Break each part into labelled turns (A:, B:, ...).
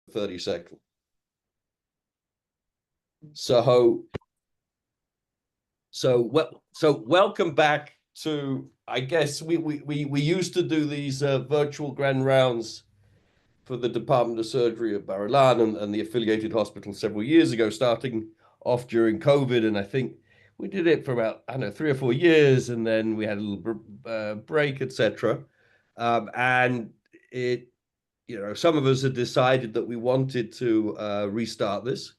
A: 30 seconds. So welcome back to, I guess we used to do these virtual grand rounds for the Department of Surgery at Bar Ilan and the affiliated hospital several years ago, starting off during COVID. And I think we did it for about, I don't know, 3 or 4 years, and then we had a little break, etc. And it, some of us had decided that we wanted to restart this.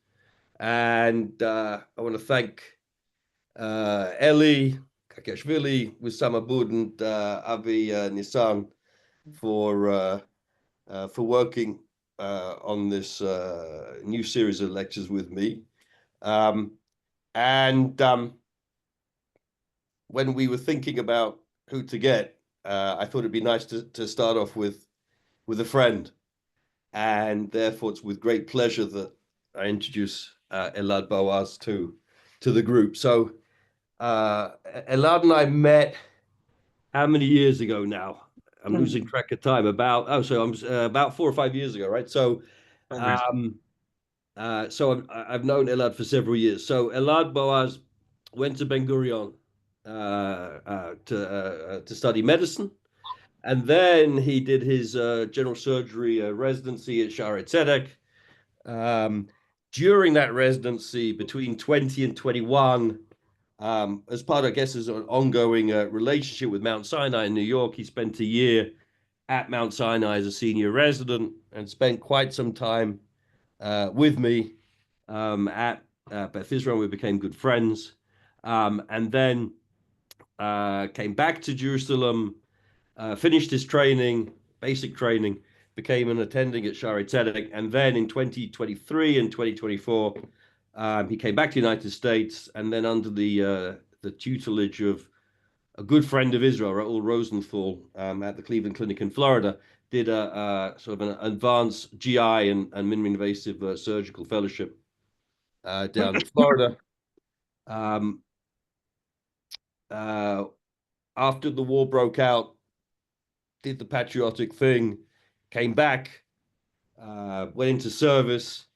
A: And I want to thank Eli, Kakashvili, Wissam Abud, and Avi Nissan for working on this new series of lectures with me. And when we were thinking about who to get, I thought it'd be nice to start off with a friend. And therefore, it's with great pleasure that I introduce Elad Boaz to the group. So Elad and I met how many years ago now? I'm losing track of time. About 4 or 5 years ago, right? So I've known Elad for several years. So Elad Boaz went to Ben Gurion to study medicine, and then he did his general surgery residency at Sha'arei Tzedek. During that residency, between 20 and 21, as part, I guess, as an ongoing relationship with Mount Sinai in New York, he spent a year at Mount Sinai as a senior resident and spent quite some time with me at Beth Israel. We became good friends, and then came back to Jerusalem, finished his training, basic training, became an attending at Sha'arei Tzedek, and then in 2023 and 2024, he came back to the United States, and then under the tutelage of a good friend of Israel, Raul Rosenthal, at the Cleveland Clinic in Florida, did a sort of an advanced GI and minimally invasive surgical fellowship down in Florida. After the war broke out, did the patriotic thing, came back, went into service,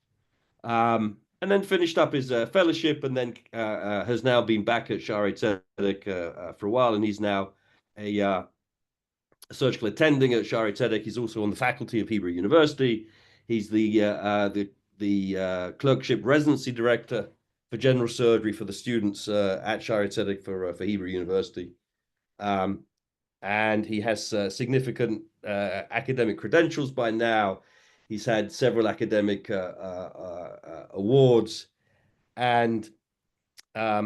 A: and then finished up his fellowship, and then has now been back at Sha'arei Tzedek for a while, and he's now a surgical attending at Sha'arei Tzedek. He's also on the faculty of Hebrew University. He's the clerkship residency director for general surgery for the students at Sha'arei Tzedek for Hebrew University. And he has significant academic credentials by now. He's had several academic awards, and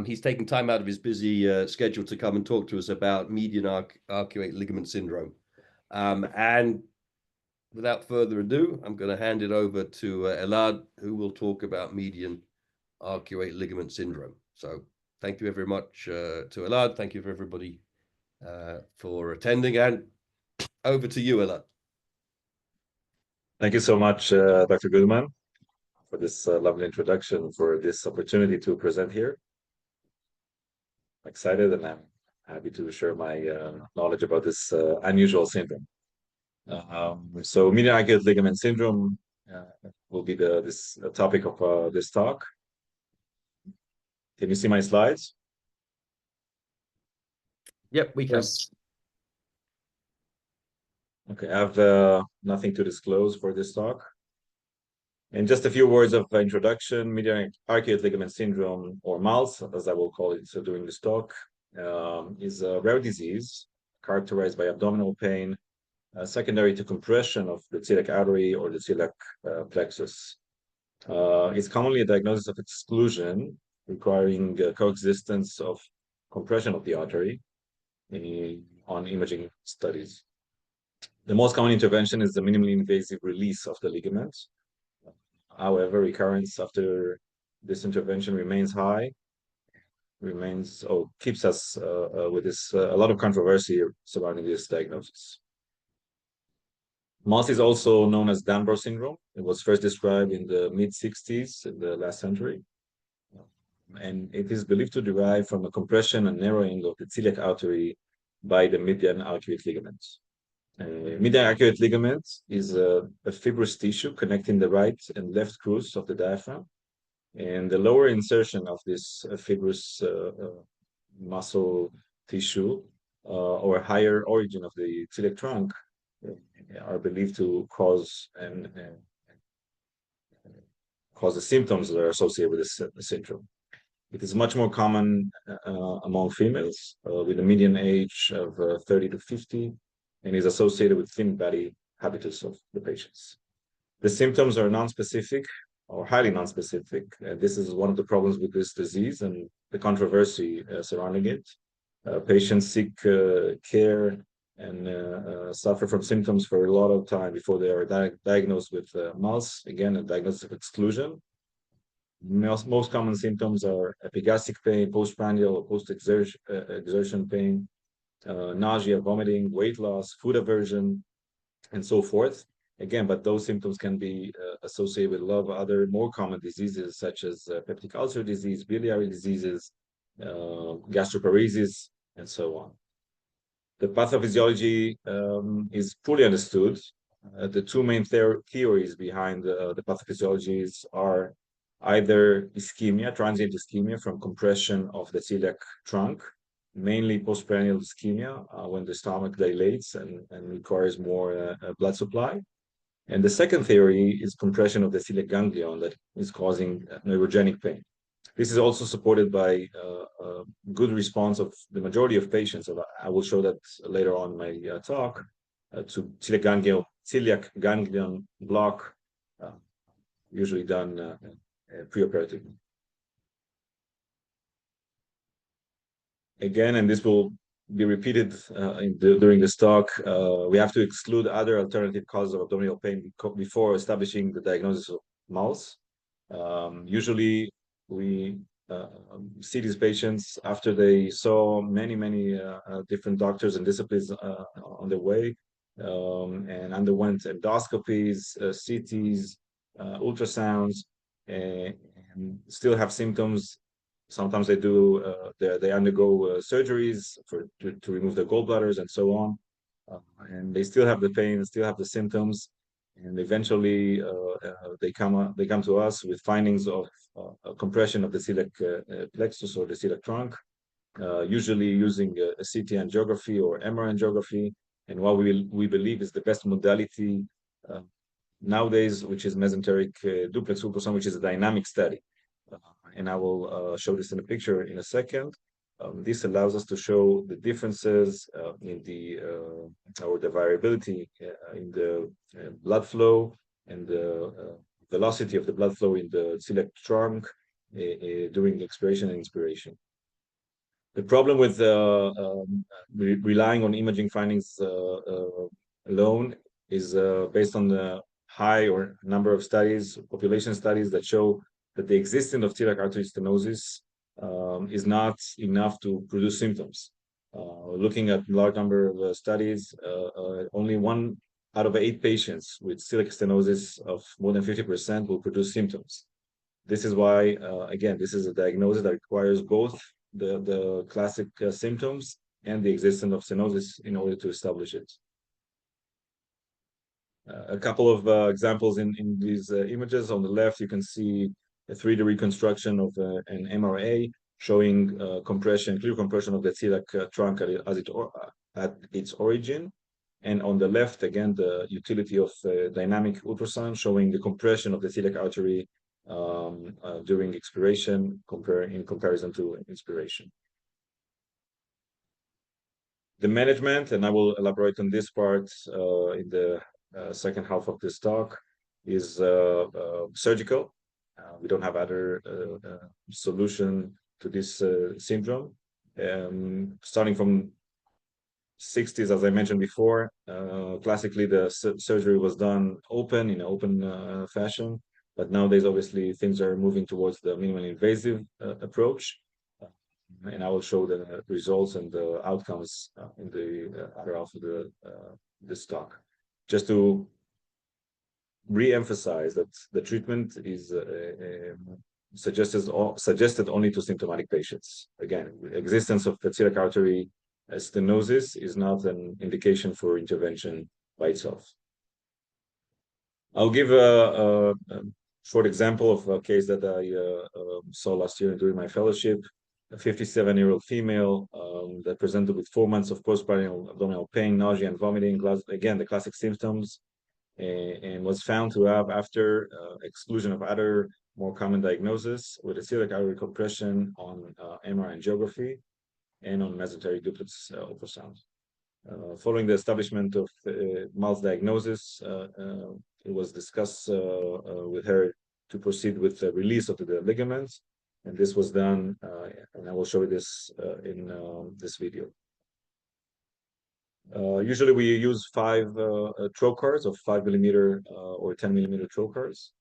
A: he's taken time out of his busy schedule to come and talk to us about median arcuate ligament syndrome. And without further ado, I'm going to hand it over to Elad, who will talk about median arcuate ligament syndrome. So thank you very much to Elad. Thank you for everybody for attending, and over to you, Elad.
B: Thank you so much, Dr. Goodman, for this lovely introduction, for this opportunity to present here. I'm excited, and I'm happy to share my knowledge about this unusual syndrome. So median arcuate ligament syndrome will be this topic of this talk. Can you see my slides?
A: Yep, we can.
B: Yes. Okay, I have nothing to disclose for this talk. And just a few words of introduction. Median arcuate ligament syndrome, or MALS, as I will call it during this talk, is a rare disease characterized by abdominal pain, secondary to compression of the celiac artery or the celiac plexus. It's commonly a diagnosis of exclusion, requiring coexistence of compression of the artery on imaging studies. The most common intervention is the minimally invasive release of the ligament. However, recurrence after this intervention remains high, keeps us with this a lot of controversy surrounding this diagnosis. MALS is also known as Dunbar syndrome. It was first described in the mid-60s in the last century. And it is believed to derive from a compression and narrowing of the celiac artery by the median arcuate ligament. Median arcuate ligament is a fibrous tissue connecting the right and left screws of the diaphragm. And the lower insertion of this fibrous muscle tissue or higher origin of the celiac trunk are believed to cause the symptoms that are associated with this syndrome. It is much more common among females with a median age of 30 to 50 and is associated with thin body habitus of the patients. The symptoms are non-specific or highly non-specific. This is one of the problems with this disease and the controversy surrounding it. Patients seek care and suffer from symptoms for a lot of time before they are diagnosed with MALS, again, a diagnosis of exclusion. Most common symptoms are epigastric pain, postprandial or post-exertion pain, nausea, vomiting, weight loss, food aversion, and so forth. Again, but those symptoms can be associated with a lot of other more common diseases such as peptic ulcer disease, biliary diseases, gastroparesis, and so on. The pathophysiology is fully understood. The two main theories behind the pathophysiologies are either ischemia, transient ischemia from compression of the celiac trunk, mainly postprandial ischemia when the stomach dilates and requires more blood supply. And the second theory is compression of the celiac ganglion that is causing neurogenic pain. This is also supported by good response of the majority of patients. I will show that later on in my talk to celiac ganglion block, usually done preoperatively. Again, and this will be repeated during this talk, we have to exclude other alternative causes of abdominal pain before establishing the diagnosis of MALS. Usually, we see these patients after they saw many different doctors and disciplines on the way and underwent endoscopies, CTs, ultrasounds, and still have symptoms. Sometimes they undergo surgeries to remove their gallbladders and so on, and they still have the pain, still have the symptoms, and eventually they come to us with findings of compression of the celiac plexus or the celiac trunk, usually using a CT angiography or MR angiography, and what we believe is the best modality nowadays, which is mesenteric duplex ultrasound, which is a dynamic study. And I will show this in a picture in a second. This allows us to show the differences in the variability in the blood flow and the velocity of the blood flow in the celiac trunk during expiration and inspiration. The problem with relying on imaging findings alone is based on the high or number of studies, population studies that show that the existence of celiac artery stenosis is not enough to produce symptoms. Looking at a large number of studies, only 1 out of 8 patients with celiac stenosis of more than 50% will produce symptoms. This is why, again, this is a diagnosis that requires both the classic symptoms and the existence of stenosis in order to establish it. A couple of examples in these images. On the left, you can see a 3D reconstruction of an MRA showing clear compression of the celiac trunk at its origin. And on the left, again, the utility of dynamic ultrasound showing the compression of the celiac artery during expiration in comparison to inspiration. The management, and I will elaborate on this part in the second half of this talk, is surgical. We don't have other solution to this syndrome. Starting from 60s, as I mentioned before, classically the surgery was done in an open fashion, but nowadays obviously things are moving towards the minimally invasive approach, and I will show the results and the outcomes in the other half of this talk. Just to re-emphasize that the treatment is suggested only to symptomatic patients. Again, the existence of the celiac artery stenosis is not an indication for intervention by itself. I'll give a short example of a case that I saw last year during my fellowship. A 57-year-old female that presented with 4 months of postprandial abdominal pain, nausea, and vomiting. Again, the classic symptoms, and was found to have, after exclusion of other more common diagnosis, with a celiac artery compression on MRI angiography and on mesenteric duplex ultrasound. Following the establishment of MALS diagnosis, it was discussed with her to proceed with the release of the ligaments, and this was done, and I will show you this in this video. Usually we use 5 trocars of 5mm or 10mm trocars.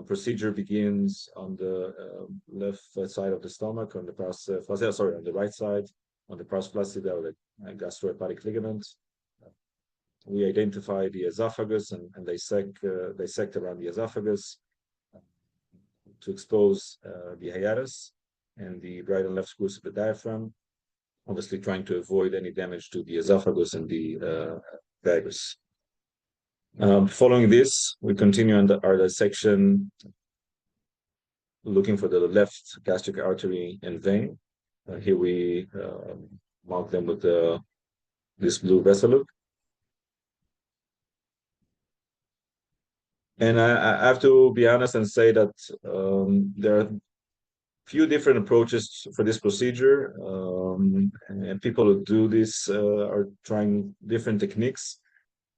B: Procedure begins on the left side of the stomach, on the on the right side, on the pars flaccida or the gastrohepatic ligament. We identify the esophagus and dissect around the esophagus to expose the hiatus and the right and left screws of the diaphragm, obviously trying to avoid any damage to the esophagus and the vagus. Following this, we continue on our dissection, looking for the left gastric artery and vein. Here we mark them with this blue vessel loop. And I have to be honest and say that there are few different approaches for this procedure, and people who do this are trying different techniques,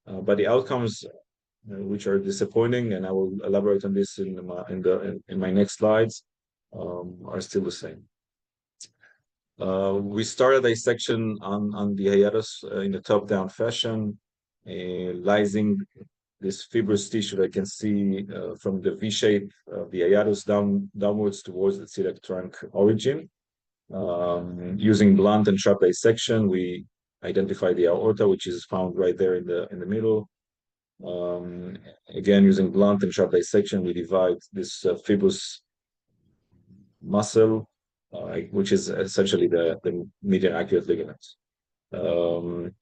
B: but the outcomes, which are disappointing, and I will elaborate on this in my next slides, are still the same. We started a section on the hiatus in a top-down fashion, lysing this fibrous tissue that I can see from the V shape of the hiatus downwards towards the celiac trunk origin. Using blunt and sharp dissection, we identify the aorta, which is found right there in the middle. Again, using blunt and sharp dissection, we divide this fibrous muscle, which is essentially the median arcuate ligament.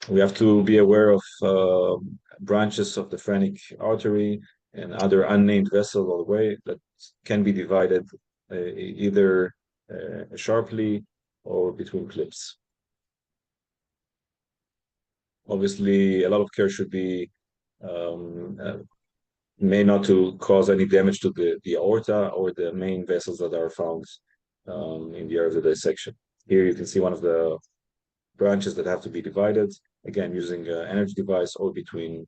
B: We have to be aware of branches of the phrenic artery and other unnamed vessels all the way that can be divided either sharply or between clips. Obviously, a lot of care should be made not to cause any damage to the aorta or the main vessels that are found in the area of the dissection. Here you can see one of the branches that have to be divided, again, using an energy device or between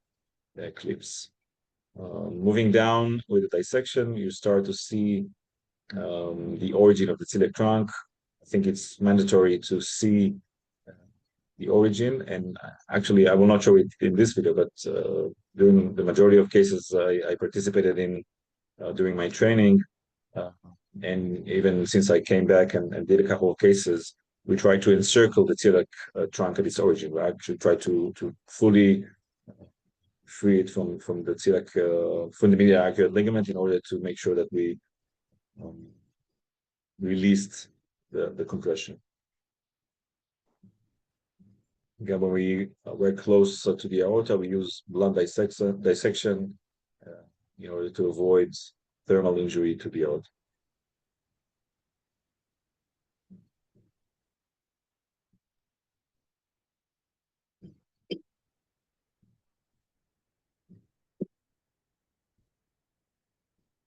B: clips. Moving down with the dissection, you start to see the origin of the celiac trunk. I think it's mandatory to see the origin, and actually I will not show it in this video, but during the majority of cases I participated in during my training, and even since I came back and did a couple of cases, we try to encircle the celiac trunk at its origin. We actually try to fully free it from the celiac, from the medial arcuate ligament, in order to make sure that we released the compression. Again, when we were close to the aorta, we use blunt dissection in order to avoid thermal injury to the aorta.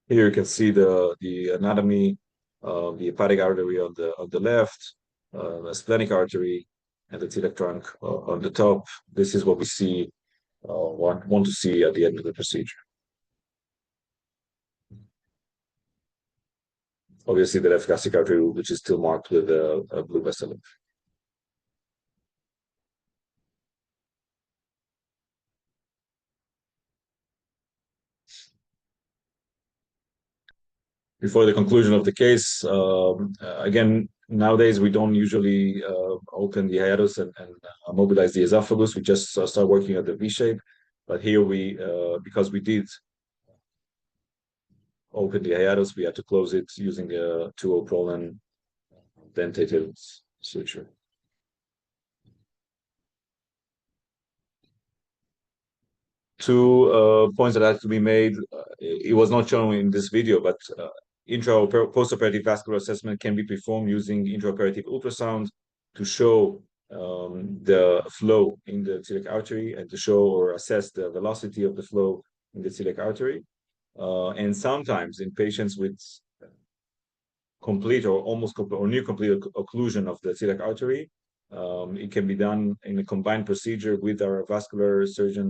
B: Here you can see the anatomy of the hepatic artery on the left, the splenic artery, and the celiac trunk on the top. This is what we see, want to see at the end of the procedure. Obviously, the left gastric artery, which is still marked with a blue vessel. Before the conclusion of the case, again, nowadays we don't usually open the hiatus and mobilize the esophagus. We just start working at the V shape. But here we, because we did open the hiatus, we had to close it using a 2-0 Prolin dentated suture. two points that had to be made. It was not shown in this video, but intra or post-operative vascular assessment can be performed using intraoperative ultrasound to show the flow in the celiac artery and to show or assess the velocity of the flow in the celiac artery. And sometimes in patients with complete or almost complete or near complete occlusion of the celiac artery, it can be done in a combined procedure with our vascular surgeon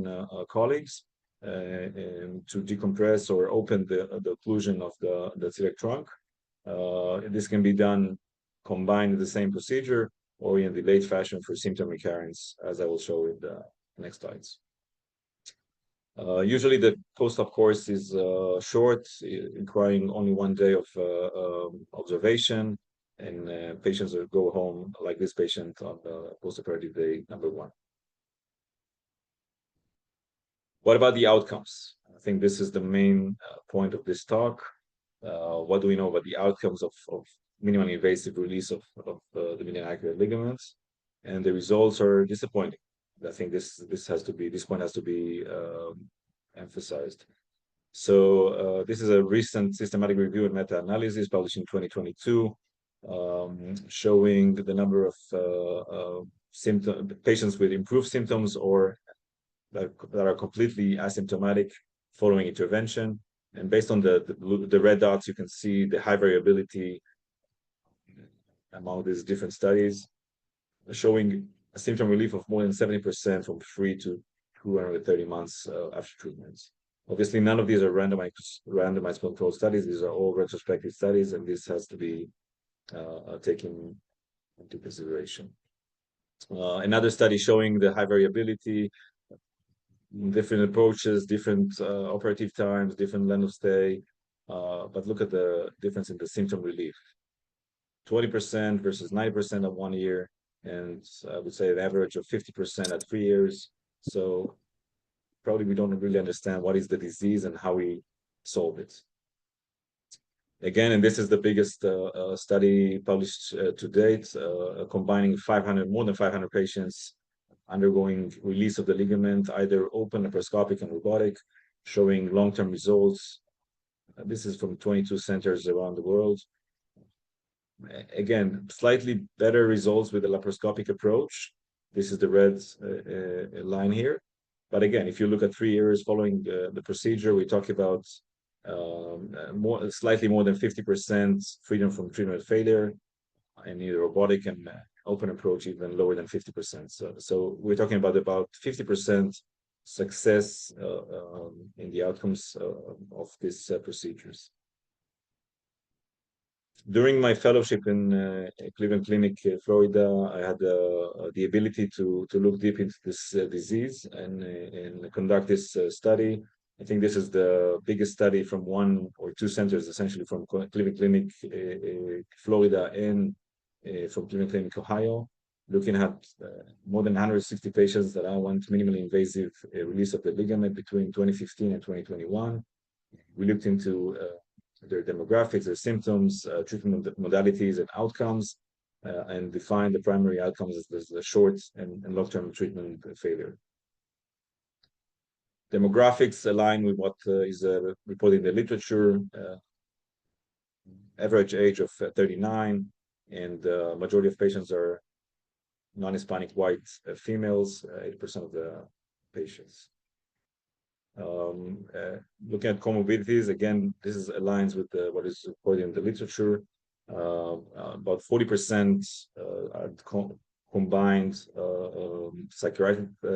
B: colleagues to decompress or open the occlusion of the celiac trunk. This can be done combined in the same procedure or in a delayed fashion for symptom recurrence, as I will show in the next slides. Usually the post-op course is short, requiring only 1 day of observation, and patients will go home like this patient on the post-operative day number 1. What about the outcomes? I think this is the main point of this talk. What do we know about the outcomes of minimally invasive release of the median arcuate ligaments? And the results are disappointing. I think this point has to be emphasized. So this is a recent systematic review and meta-analysis published in 2022, showing the number of patients with improved symptoms or that are completely asymptomatic following intervention. And based on the red dots, you can see the high variability among these different studies, showing a symptom relief of more than 70% from 3 to 230 months after treatments. Obviously, none of these are randomized controlled studies. These are all retrospective studies, and this has to be taken into consideration. Another study showing the high variability, different approaches, different operative times, different length of stay, but look at the difference in the symptom relief. 20% versus 9% at 1 year, and I would say an average of 50% at 3 years. So probably we don't really understand what is the disease and how we solve it. Again, and this is the biggest study published to date, combining more than 500 patients undergoing release of the ligament, either open, laparoscopic, and robotic, showing long-term results. This is from 22 centers around the world. Again, slightly better results with the laparoscopic approach. This is the red line here. But again, if you look at 3 years following the procedure, we talk about slightly more than 50% freedom from treatment failure, and either robotic and open approach even lower than 50%. So we're talking about 50% success in the outcomes of these procedures. During my fellowship in Cleveland Clinic, Florida, I had the ability to look deep into this disease and conduct this study. I think this is the biggest study from 1 or 2 centers, essentially from Cleveland Clinic, Florida, and from Cleveland Clinic, Ohio, looking at more than 160 patients that underwent minimally invasive release of the ligament between 2015 and 2021. We looked into their demographics, their symptoms, treatment modalities, and outcomes, and defined the primary outcomes as the short and long-term treatment failure. Demographics align with what is reported in the literature. Average age of 39, and the majority of patients are non-Hispanic white females, 80% of the patients. Looking at comorbidities, again, this aligns with what is reported in the literature. About 40% are combined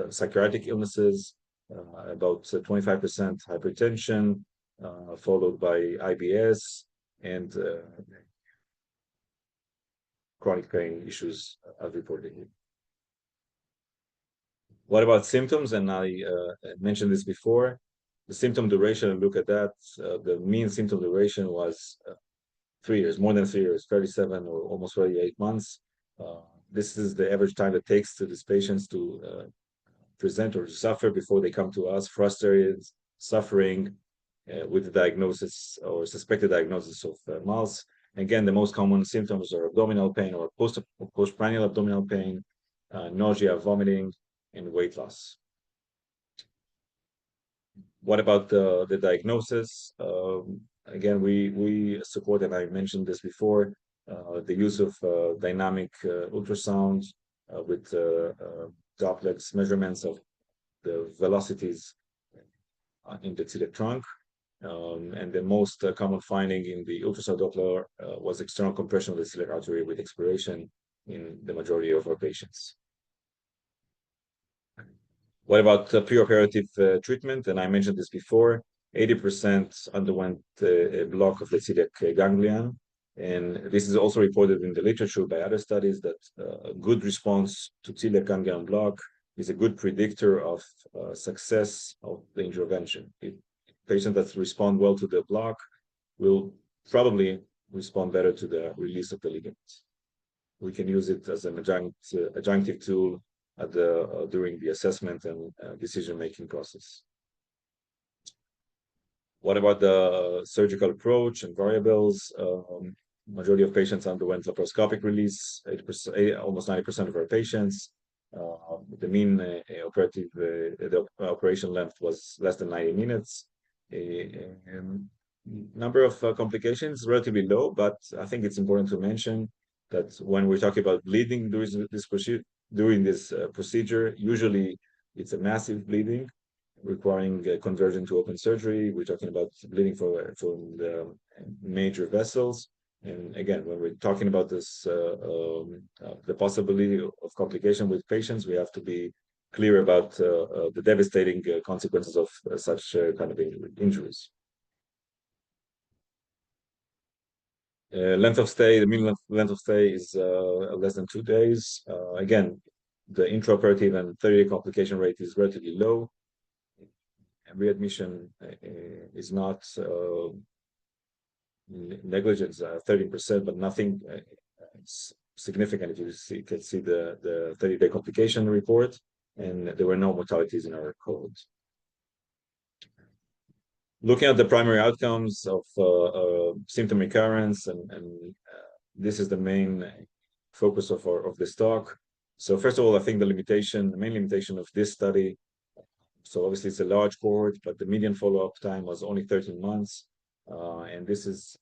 B: psychiatric illnesses, about 25% hypertension, followed by IBS, and chronic pain issues as reported here. What about symptoms? And I mentioned this before. The symptom duration, look at that. The mean symptom duration was 3 years, more than 3 years, 37 or almost 38 months. This is the average time it takes to these patients to present or suffer before they come to us, frustrated, suffering with the diagnosis or suspected diagnosis of MALS. Again, the most common symptoms are abdominal pain or postprandial abdominal pain, nausea, vomiting, and weight loss. What about the diagnosis? Again, we support, and I mentioned this before, the use of dynamic ultrasound with droplets, measurements of the velocities in the Tzedek trunk. And the most common finding in the ultrasound Doppler was external compression of the celiac artery with expiration in the majority of our patients. What about preoperative treatment? And I mentioned this before, 80% underwent a block of the celiac ganglion. And this is also reported in the literature by other studies that a good response to celiac ganglion block is a good predictor of success of the intervention. Patients that respond well to the block will probably respond better to the release of the ligament. We can use it as an adjunctive tool during the assessment and decision-making process. What about the surgical approach and variables? Majority of patients underwent laparoscopic release, 80%, almost 90% of our patients. The mean operation length was less than 90 minutes. Number of complications relatively low, but I think it's important to mention that when we're talking about bleeding during this procedure, usually it's a massive bleeding requiring conversion to open surgery. We're talking about bleeding from the major vessels. And again, when we're talking about this, the possibility of complication with patients, we have to be clear about the devastating consequences of such kind of injuries. Length of stay, the mean length of stay is less than 2 days. Again, the intraoperative and 30-day complication rate is relatively low. Readmission is not negligent, 13%, but nothing significant. If you can see the 30-day complication report, and there were no mortalities in our cohort. Looking at the primary outcomes of symptom recurrence, and this is the main focus of this talk. So first of all, I think the main limitation of this study, so obviously it's a large cohort, but the median follow-up time was only 13 months. And this is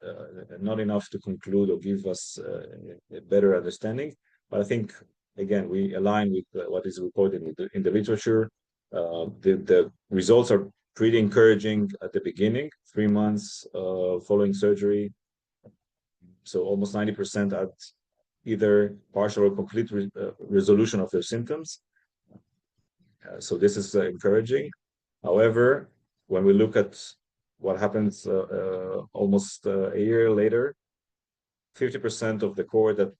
B: not enough to conclude or give us a better understanding. But I think, again, we align with what is reported in the literature. The results are pretty encouraging at the beginning, 3 months following surgery. So almost 90% at either partial or complete resolution of their symptoms. So this is encouraging. However, when we look at what happens almost a year later, 50% of the cohort that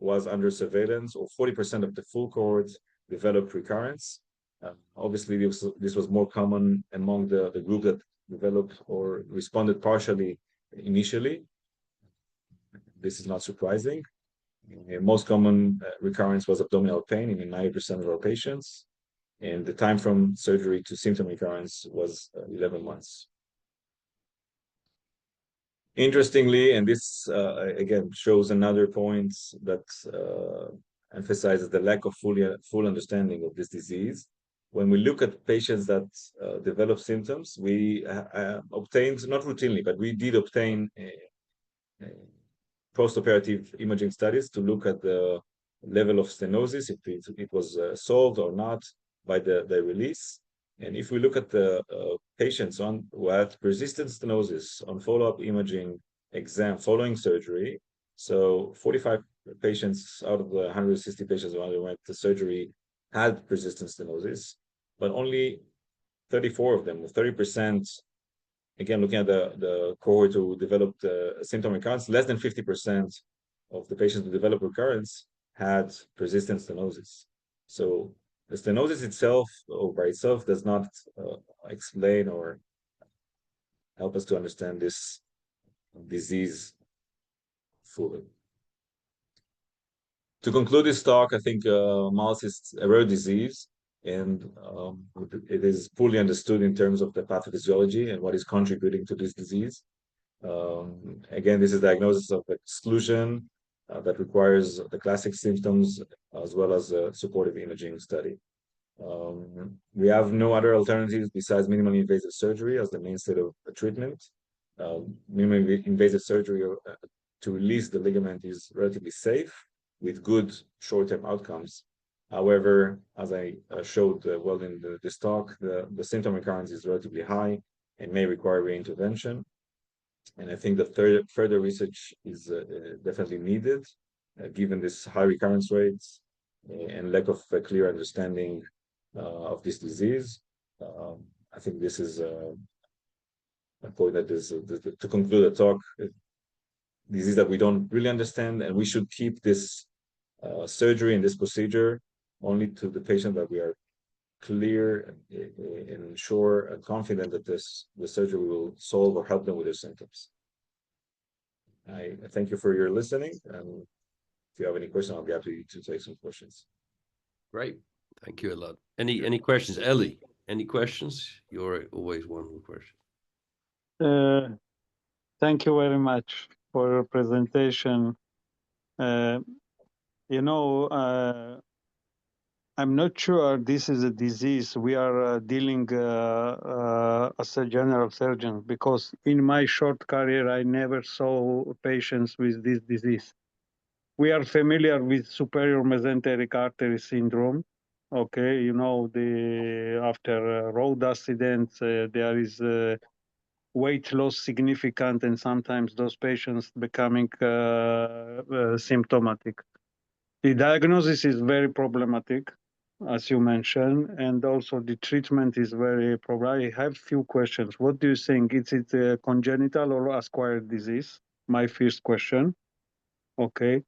B: was under surveillance, or 40% of the full cohort, developed recurrence. Obviously, this was more common among the group that developed or responded partially initially. This is not surprising. Most common recurrence was abdominal pain in 90% of our patients. And the time from surgery to symptom recurrence was 11 months. Interestingly, and this again shows another point that emphasizes the lack of full understanding of this disease. When we look at patients that develop symptoms, we obtained, not routinely, but we did obtain post-operative imaging studies to look at the level of stenosis, if it was solved or not by the release. And if we look at the patients who had persistent stenosis on follow-up imaging exam following surgery, so 45 patients out of the 160 patients who underwent the surgery had persistent stenosis, but only 34 of them, 30%, again, looking at the cohort who developed symptom recurrence, less than 50% of the patients who developed recurrence had persistent stenosis. So the stenosis itself, or by itself, does not explain or help us to understand this disease fully. To conclude this talk, I think MALS is a rare disease, and it is poorly understood in terms of the pathophysiology and what is contributing to this disease. Again, this is diagnosis of exclusion that requires the classic symptoms as well as a supportive imaging study. We have no other alternatives besides minimally invasive surgery as the mainstay of treatment. Minimally invasive surgery to release the ligament is relatively safe with good short-term outcomes. However, as I showed well in this talk, the symptom recurrence is relatively high and may require reintervention. And I think that further research is definitely needed, given this high recurrence rates and lack of a clear understanding of this disease. I think this is a point that is to conclude the talk. Disease that we don't really understand, and we should keep this surgery and this procedure only to the patient that we are clear and sure and confident that the surgery will solve or help them with their symptoms. I thank you for your listening, and if you have any questions, I'll be happy to take some questions.
A: Great. Thank you, Elad. Any questions? Ellie, any questions? You're always one with questions.
C: Thank you very much for your presentation. I'm not sure this is a disease we are dealing as a general surgeon, because in my short career, I never saw patients with this disease. We are familiar with superior mesenteric artery syndrome. Okay, after road accidents, there is weight loss significant, and sometimes those patients becoming symptomatic. The diagnosis is very problematic, as you mentioned, and also the treatment is very problematic. I have few questions. What do you think? Is it a congenital or acquired disease? My first question. Okay.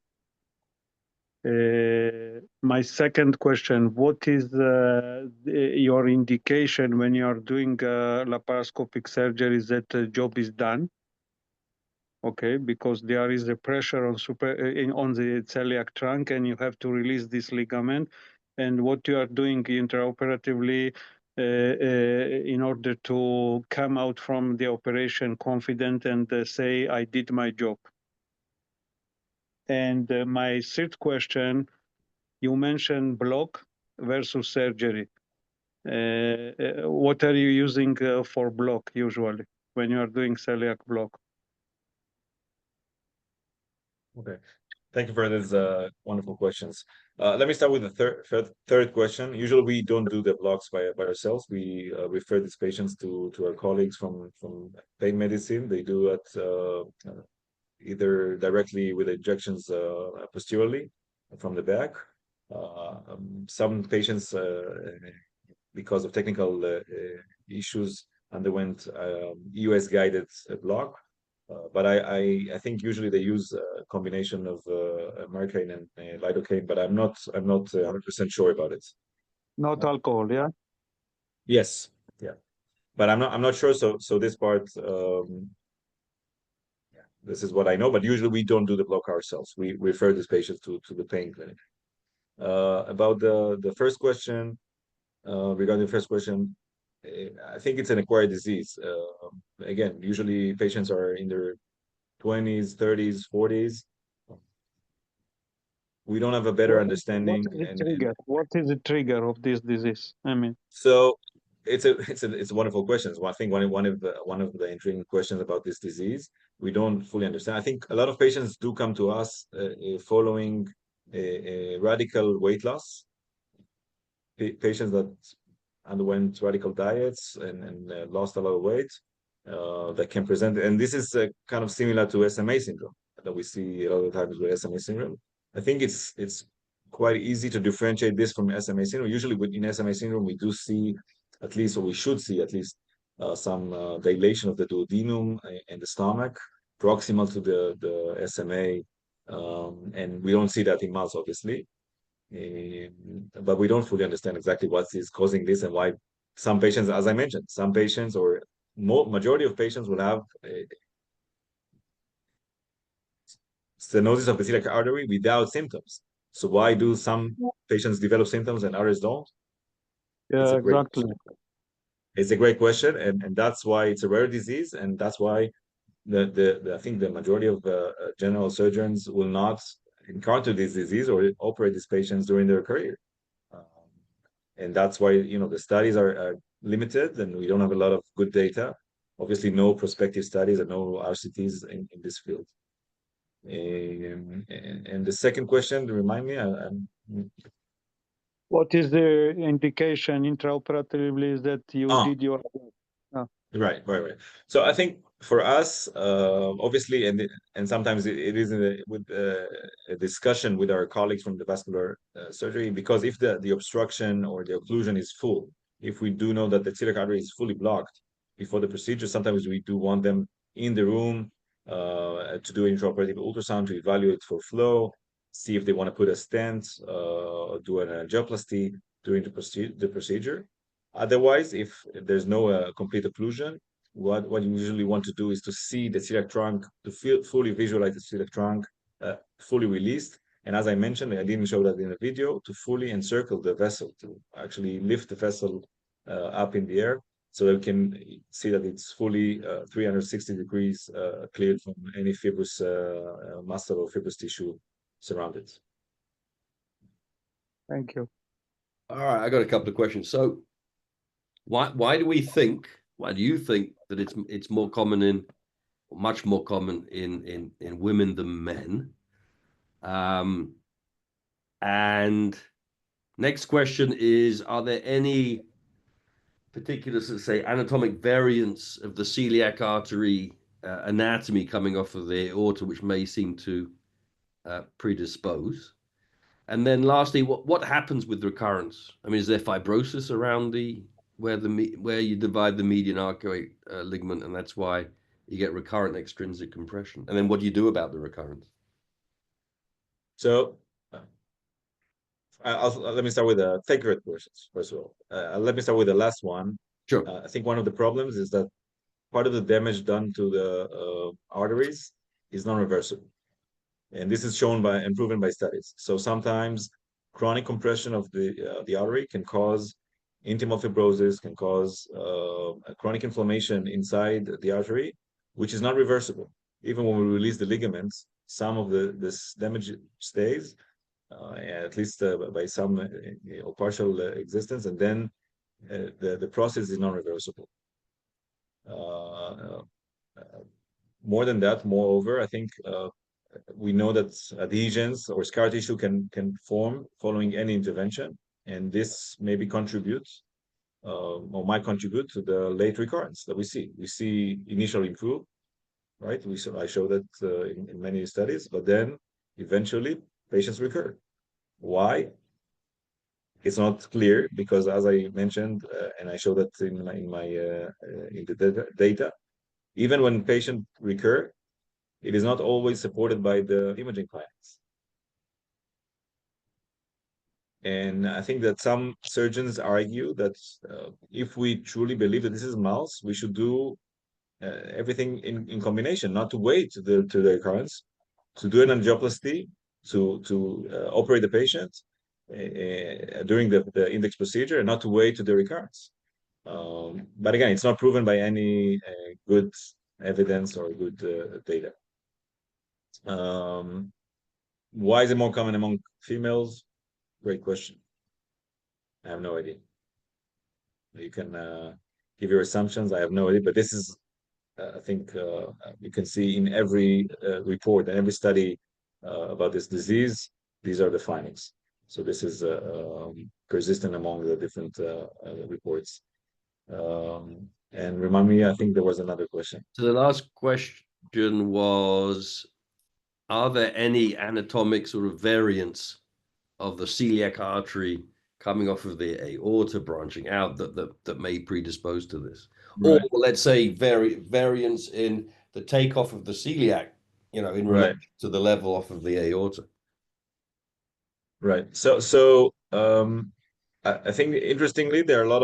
C: My second question, what is your indication when you are doing laparoscopic surgery that the job is done? Okay, because there is a pressure on the celiac trunk, and you have to release this ligament. And what you are doing intraoperatively in order to come out from the operation confident and say, I did my job. And my third question, you mentioned block versus surgery. What are you using for block usually when you are doing celiac block?
B: Okay, thank you for these wonderful questions. Let me start with the third question. Usually, we don't do the blocks by ourselves. We refer these patients to our colleagues from pain medicine. They do it either directly with injections posteriorly from the back. Some patients, because of technical issues, underwent EUS guided block. But I think usually they use a combination of Americaine and lidocaine, but I'm not 100% sure about it.
C: Not alcohol, yeah.
B: Yes, yeah, but I'm not sure. So this part, this is what I know. But usually we don't do the block ourselves. We refer these patients to the pain clinic. About the first question, regarding the first question, I think it's an acquired disease. Again, usually patients are in their 20s, 30s, 40s. We don't have a better understanding.
C: What is the trigger of this disease? I mean,
B: so it's a wonderful question. So I think one of the intriguing questions about this disease, we don't fully understand. I think a lot of patients do come to us following a radical weight loss. Patients that underwent radical diets and lost a lot of weight that can present, and this is kind of similar to SMA syndrome that we see a lot of times with SMA syndrome. I think it's quite easy to differentiate this from SMA syndrome. Usually in SMA syndrome, we do see at least, or we should see at least, some dilation of the duodenum and the stomach proximal to the SMA, and we don't see that in mouse, obviously. But we don't fully understand exactly what is causing this and why some patients, as I mentioned, some patients or majority of patients will have stenosis of the celiac artery without symptoms. So why do some patients develop symptoms and others don't?
C: Yeah, exactly.
B: It's a great question, and that's why it's a rare disease, and that's why I think the majority of general surgeons will not encounter this disease or operate these patients during their career. And that's why, the studies are limited and we don't have a lot of good data. Obviously, no prospective studies and no RCTs in this field. And the second question, remind me,
C: What is the indication intraoperatively is that you did your...
B: Right. So I think for us, obviously, and sometimes it is with a discussion with our colleagues from the vascular surgery, because if the obstruction or the occlusion is full, if we do know that the celiac artery is fully blocked before the procedure, sometimes we do want them in the room to do intraoperative ultrasound to evaluate for flow, see if they want to put a stent, do an angioplasty during the procedure. Otherwise, if there's no complete occlusion, what you usually want to do is to see the celiac trunk, to fully visualize the celiac trunk fully released. And as I mentioned, I didn't show that in the video, to fully encircle the vessel, to actually lift the vessel up in the air so that we can see that it's fully 360 degrees cleared from any fibrous muscle or fibrous tissue surrounded.
C: Thank you.
A: All right, I got a couple of questions. So why do you think that it's more common much more common in women than men? And next question is, are there any particular, say, anatomic variants of the celiac artery anatomy coming off of the aorta which may seem to predispose? And then lastly, what happens with recurrence? I mean, is there fibrosis around where you divide the median arcuate ligament, and that's why you get recurrent extrinsic compression? And then what do you do about the recurrence?
B: So let me start with the favorite questions, first of all. Let me start with the last one.
A: Sure.
B: I think one of the problems is that part of the damage done to the arteries is non-reversible. And this is shown by and proven by studies. So sometimes chronic compression of the artery can cause intimal fibrosis, can cause a chronic inflammation inside the artery, which is not reversible. Even when we release the ligaments, some of this damage stays, at least by some partial existence, and then the process is non-reversible. More than that, moreover, I think we know that adhesions or scar tissue can form following any intervention, and this maybe contributes or might contribute to the late recurrence that we see. We see initial improve, right? I show that in many studies, but then eventually patients recur. Why? It's not clear because, as I mentioned, and I show that in the data, even when patients recur, it is not always supported by the imaging findings. And I think that some surgeons argue that if we truly believe that this is mouse, we should do everything in combination, not to wait to the recurrence, to do an angioplasty, to operate the patient during the index procedure, and not to wait to the recurrence. But again, it's not proven by any good evidence or good data. Why is it more common among females? Great question. I have no idea. You can give your assumptions. I have no idea, but this is, I think, you can see in every report and every study about this disease, these are the findings. So this is persistent among the different reports. And remind me, I think there was another question.
A: So the last question was, are there any anatomic sort of variants of the celiac artery coming off of the aorta branching out that may predispose to this? Right. Or let's say variants in the takeoff of the celiac, in relation to the level off of the aorta.
B: Right. So I think interestingly, there are a lot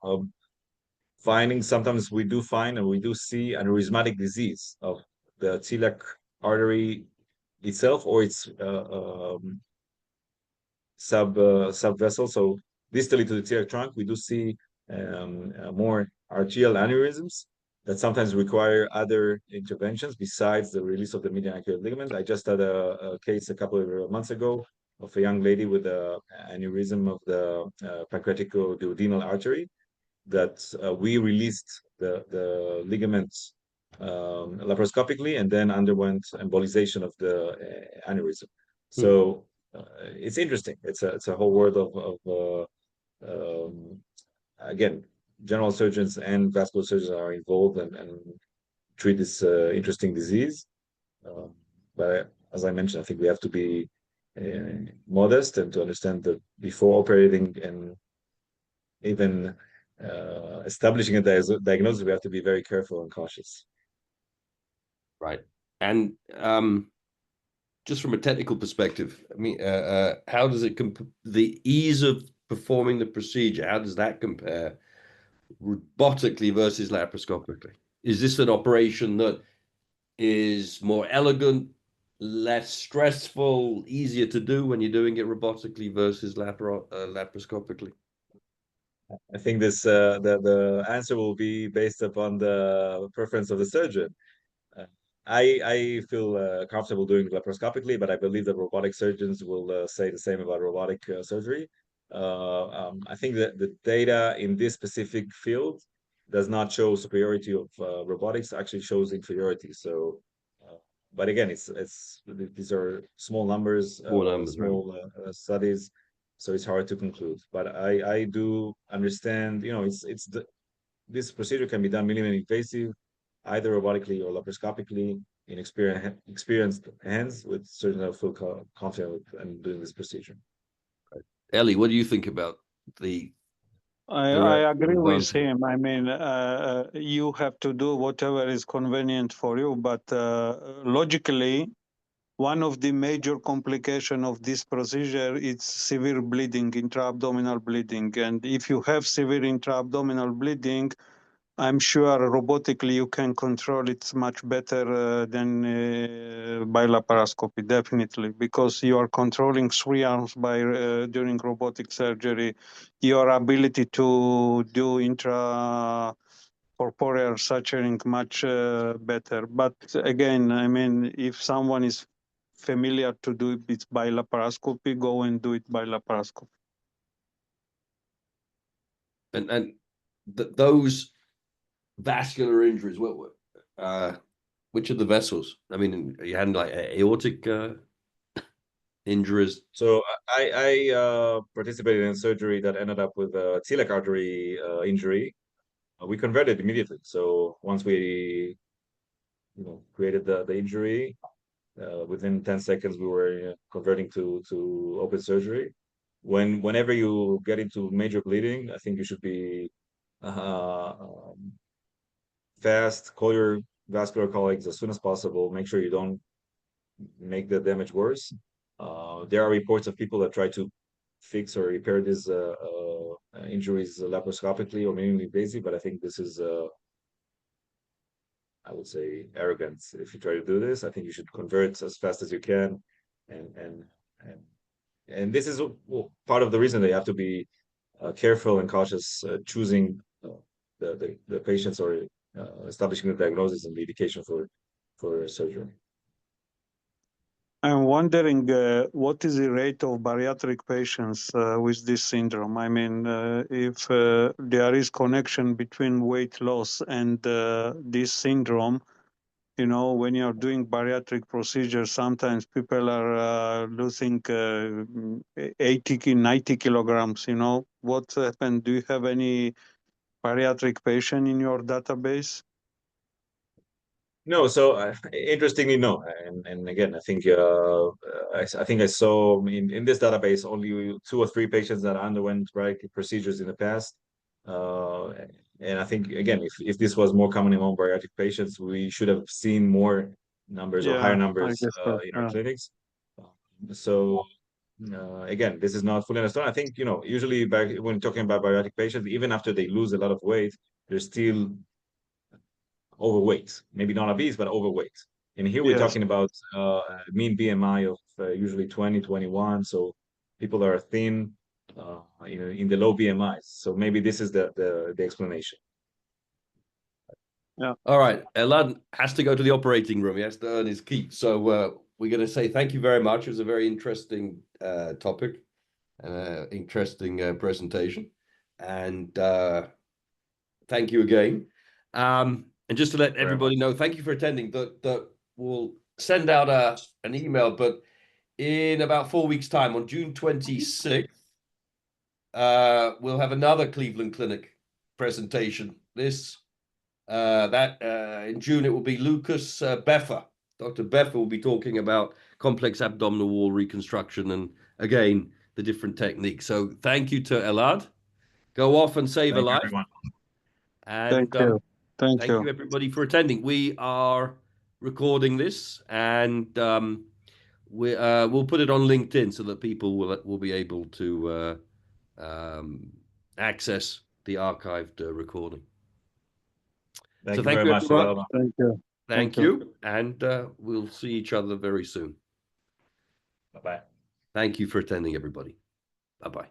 B: of findings. Sometimes we do find and we do see aneurysmatic disease of the celiac artery itself or its subvessel. So distally to the celiac trunk, we do see more arterial aneurysms that sometimes require other interventions besides the release of the median arcuate ligament. I just had a case a couple of months ago of a young lady with a aneurysm of the pancreatico-duodenal artery that we released the ligaments laparoscopically and then underwent embolization of the aneurysm. So it's interesting. It's a whole world of again, general surgeons and vascular surgeons are involved and treat this interesting disease. But as I mentioned, I think we have to be modest and to understand that before operating and even establishing a diagnosis, we have to be very careful and cautious.
A: Right. And just from a technical perspective, I mean, how does it the ease of performing the procedure, how does that compare robotically versus laparoscopically? Is this an operation that is more elegant, less stressful, easier to do when you're doing it robotically versus laparoscopically?
B: I think this the answer will be based upon the preference of the surgeon. I feel comfortable doing laparoscopically, but I believe that robotic surgeons will say the same about robotic surgery. I think that the data in this specific field does not show superiority of robotics, actually shows inferiority. So, but again, these are small numbers, small studies, so it's hard to conclude. But I do understand, you know, this procedure can be done minimally invasive, either robotically or laparoscopically, in experienced hands with surgeons that feel confident in doing this procedure.
A: Ellie, what do you think about the?
C: I agree with him. I mean, you have to do whatever is convenient for you, but logically, one of the major complications of this procedure is severe bleeding, intra-abdominal bleeding. And if you have severe intra-abdominal bleeding, I'm sure robotically you can control it much better than by laparoscopy, definitely, because you are controlling 3 arms by during robotic surgery. Your ability to do intracorporeal suturing much better. But again, I mean, if someone is familiar to do it by laparoscopy, go and do it by laparoscopy.
A: And those vascular injuries, which are the vessels? I mean, you had like aortic injuries.
B: So I participated in surgery that ended up with a celiac artery injury. We converted immediately. So once we, created the injury, within 10 seconds we were converting to open surgery. Whenever you get into major bleeding, I think you should be fast, call your vascular colleagues as soon as possible, make sure you don't make the damage worse. There are reports of people that try to fix or repair these injuries laparoscopically or minimally invasive, but I think this is, I would say, arrogant. If you try to do this, I think you should convert as fast as you can, and this is part of the reason they have to be careful and cautious choosing the patients or establishing the diagnosis and the indication for surgery.
C: I'm wondering what is the rate of bariatric patients with this syndrome? I mean, if there is connection between weight loss and this syndrome, when you're doing bariatric procedures, sometimes people are losing 80, 90 kilograms, What happened? Do you have any bariatric patient in your database?
B: No, so interestingly, no. And again, I think I saw in this database only 2 or 3 patients that underwent bariatric procedures in the past. And I think again, if this was more common among bariatric patients, we should have seen more numbers or higher numbers in our clinics. So again, this is not fully understood. I think usually when talking about bariatric patients, even after they lose a lot of weight, they're still overweight, maybe not obese, but overweight. And here we're talking about mean BMI of usually 20, 21. So people are thin, in the low BMIs. So maybe this is the explanation.
C: Yeah.
A: All right. Elad has to go to the operating room. He has to earn his keep. So we're going to say thank you very much. It was a very interesting topic, interesting presentation, and thank you again. And just to let everybody know, thank you for attending. That we'll send out an email, but in about 4 weeks' time, on June 26th, we'll have another Cleveland Clinic presentation. In June, it will be Lucas Beffer. Dr. Beffer will be talking about complex abdominal wall reconstruction and, again, the different techniques. So thank you to Elad. Go off and save a life.
B: Everyone.
A: And
C: Thank you.
A: Thank you, everybody, for attending. We are recording this, and we'll put it on LinkedIn so that people will be able to access the archived recording.
B: Thank
A: So
B: you very much.
A: everyone.
C: Thank you.
A: Thank you. And we'll see each other very soon.
B: Bye-bye.
A: Thank you for attending, everybody. Bye-bye.